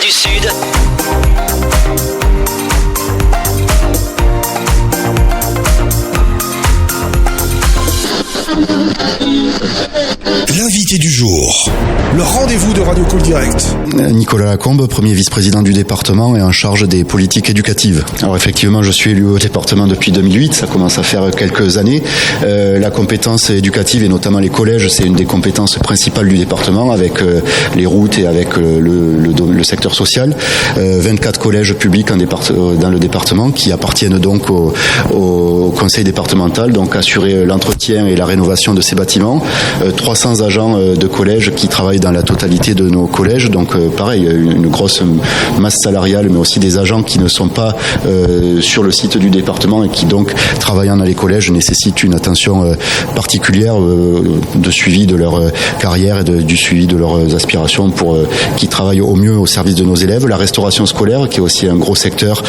du Sud. L'invité du jour. Le rendez-vous de Radio Call Direct. Nicolas Lacombe, premier vice-président du département et en charge des politiques éducatives. Alors effectivement, je suis élu au département depuis 2008, ça commence à faire quelques années. La compétence éducative et notamment les collèges, c'est une des compétences principales du département avec les routes et avec le secteur social. 24 collèges publics dans le département qui appartiennent donc au conseil départemental, donc assurer l'entretien et la rénovation de ces bâtiments. 300 agents de collège qui travaillent dans la totalité de nos collèges, donc pareil, une grosse masse salariale, mais aussi des agents qui ne sont pas sur le site du département et qui donc, travaillant dans les collèges, nécessitent une attention particulière de suivi de leur carrière et du suivi de leurs aspirations pour qu'ils travaillent au mieux au service de nos élèves. La restauration scolaire, qui est aussi un gros secteur,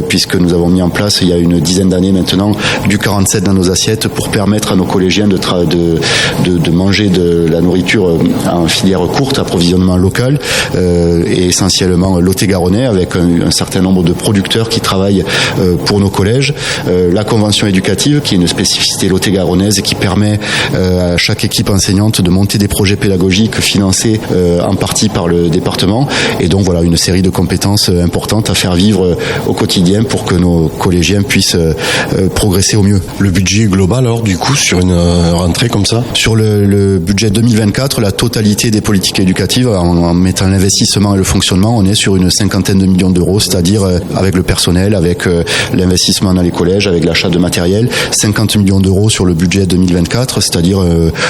puisque nous avons mis en place il y a une dizaine d'années maintenant du 47 dans nos assiettes pour permettre à nos collégiens de manger de la nourriture en filière courte, approvisionnement local et essentiellement lot-et-garonnais avec un certain nombre de producteurs qui travaillent pour nos collèges. La convention éducative qui est une spécificité lot-et-garonnaise et qui permet à chaque équipe enseignante de monter des projets pédagogiques financés en partie par le département et donc voilà une série de compétences importantes à faire vivre au quotidien pour que nos collégiens puissent progresser au mieux. Le budget global alors du coup sur une rentrée comme ça? Sur le budget 2024, la totalité des politiques éducatives, en mettant l'investissement et le fonctionnement, on est sur une 50aine de millions d'euros, c'est-à-dire avec le personnel, avec l'investissement dans les collèges, avec l'achat de matériel, 50 millions d'euros sur le budget 2024, c'est-à-dire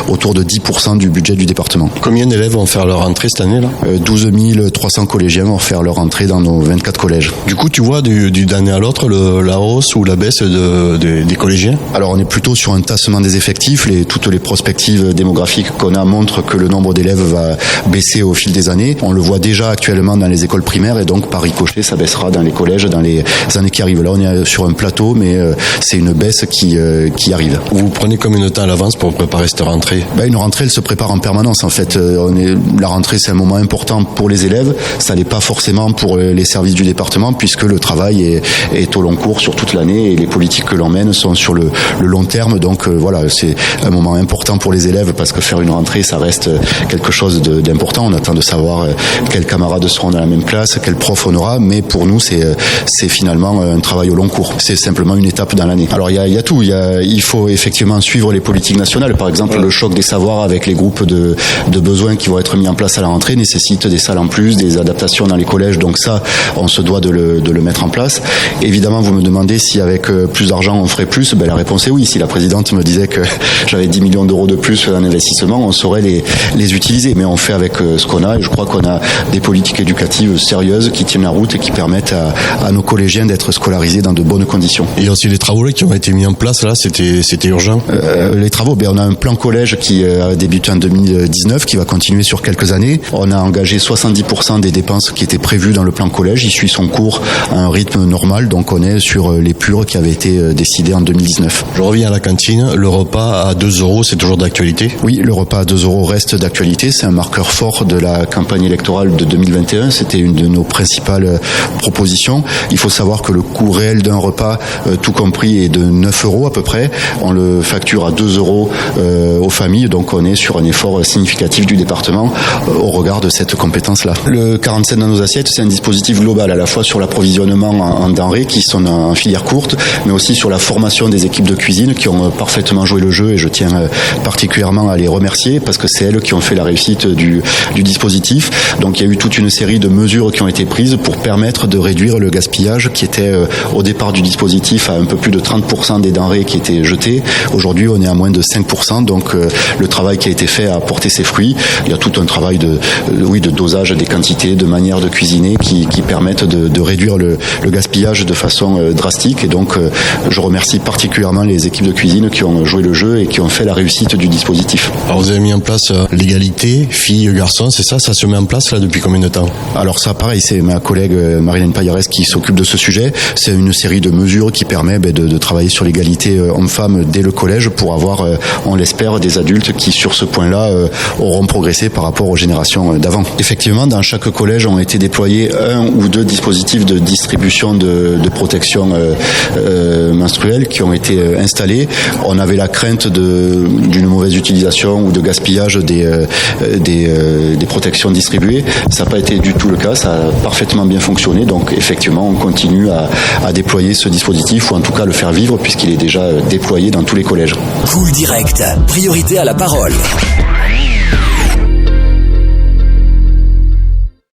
autour de 10% du budget du département. Combien d'élèves vont faire leur rentrée cette année là? 12 300 collégiens vont faire leur rentrée dans nos 24 collèges. Du coup, tu vois d'année à l'autre la hausse ou la baisse des collégiens? Alors on est plutôt sur un tassement des effectifs, toutes les prospectives démographiques qu'on a montrent que le nombre d'élèves va baisser au fil des années. On le voit déjà actuellement dans les écoles primaires et donc par ricochet ça baissera dans les collèges dans les années qui arrivent. Là on est sur un plateau mais c'est une baisse qui arrive. Vous prenez combien de temps à l'avance pour préparer cette rentrée? Une rentrée elle se prépare en permanence en fait. La rentrée c'est un moment important pour les élèves, ça l'est pas forcément pour les services du département puisque le travail est au long cours sur toute l'année et les politiques que l'on mène sont sur le long terme donc voilà c'est un moment important pour les élèves parce que faire une rentrée ça reste quelque chose d'important. On attend de savoir quels camarades seront dans la même classe, quel prof on aura, mais pour nous c'est finalement un travail au long cours. C'est simplement une étape dans l'année. Alors il y a tout. Il faut effectivement suivre les politiques nationales. Par exemple, le choc des savoirs avec les groupes de besoins qui vont être mis en place à la rentrée nécessite des salles en plus, des adaptations dans les collèges. Donc ça, on se doit de le mettre en place. Évidemment, vous me demandez si avec plus d'argent on ferait plus. La réponse est oui. Si la présidente me disait que j'avais 10 millions d'euros de plus en investissement, on saurait les utiliser. Mais on fait avec ce qu'on a et je crois qu'on a des politiques éducatives sérieuses qui tiennent la route et qui permettent à nos collégiens d'être scolarisés dans de bonnes conditions. Et aussi les travaux qui ont été mis en place là, c'était urgent. Les travaux, on a un plan collège qui a débuté en 2019, qui va continuer sur quelques années. On a engagé 70% des dépenses qui étaient prévues dans le plan collège. Il suit son cours à un rythme normal, donc on est sur les purs qui avaient été décidés en 2019. Je reviens à la cantine. Le repas à 2 €, c'est toujours d'actualité? Oui, le repas à 2 € reste d'actualité. C'est un marqueur fort de la campagne électorale de 2021. C'était une de nos principales propositions. Il faut savoir que le coût réel d'un repas, tout compris, est de 9 € à peu près. On le facture à 2 € aux familles, donc on est sur un effort significatif du département au regard de cette compétence-là. Le 47 dans nos assiettes, c'est un dispositif global, à la fois sur l'approvisionnement en denrées qui sont en filière courte, mais aussi sur la formation des équipes de cuisine qui ont parfaitement joué le jeu et je tiens particulièrement à les remercier parce que c'est elles qui ont fait la réussite du dispositif. Donc il y a eu toute une série de mesures qui ont été prises pour permettre de réduire le gaspillage qui était au départ du dispositif à un peu plus de 30% des denrées qui étaient jetées. Aujourd'hui on est à moins de 5%, donc le travail qui a été fait a porté ses fruits. Il y a tout un travail de dosage des quantités, de manière de cuisiner qui permettent de réduire le gaspillage de façon drastique et donc je remercie particulièrement les équipes de cuisine qui ont joué le jeu et qui ont fait la réussite du dispositif. Alors Vous avez mis en place l'égalité filles-garçons, c'est ça se met en place là depuis combien de temps? Alors ça, pareil, c'est ma collègue Marilène Paillarès qui s'occupe de ce sujet. C'est une série de mesures qui permet de travailler sur l'égalité homme-femme dès le collège pour avoir, on l'espère, des adultes qui, sur ce point-là, auront progressé par rapport aux générations d'avant. Effectivement, dans chaque collège ont été déployés 1 ou 2 dispositifs de distribution de protection menstruelle qui ont été installés. On avait la crainte d'une mauvaise utilisation ou de gaspillage des protections distribuées. Ça n'a pas été du tout le cas, ça a parfaitement bien fonctionné. Donc effectivement, on continue à déployer ce dispositif ou en tout cas le faire vivre puisqu'il est déjà déployé dans tous les collèges. Cool Direct, priorité à la parole.